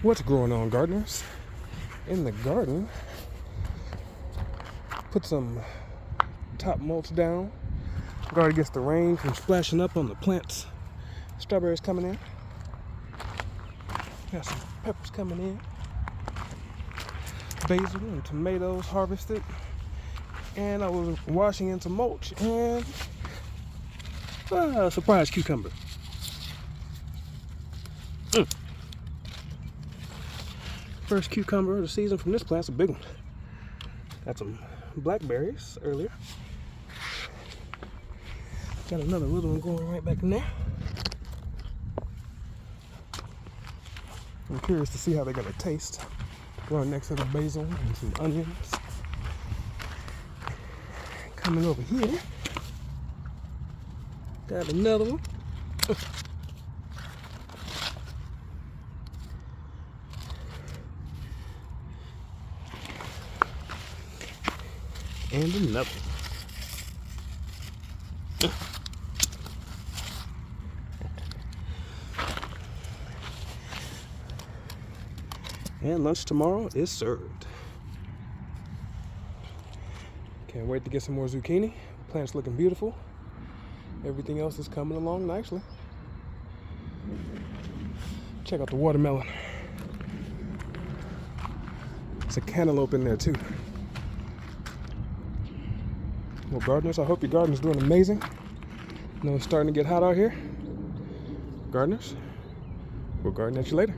What's going on, gardeners? In the garden, put some top mulch down. Guard against the rain from splashing up on the plants. Strawberries coming in. Got some peppers coming in. Basil and tomatoes harvested. And I was washing into mulch and a surprise cucumber. First cucumber of the season from this plant's a big one. Got some blackberries earlier. Got another little one going right back in there. I'm curious to see how they're gonna taste. Going next to the basil and some onions. Coming over here, got another one. And another. And lunch tomorrow is served. Can't wait to get some more zucchini. Plant's looking beautiful. Everything else is coming along nicely. Check out the watermelon. It's a cantaloupe in there too. Well, gardeners, I hope your garden's doing amazing. I know it's starting to get hot out here. Gardeners, we'll garden at you later.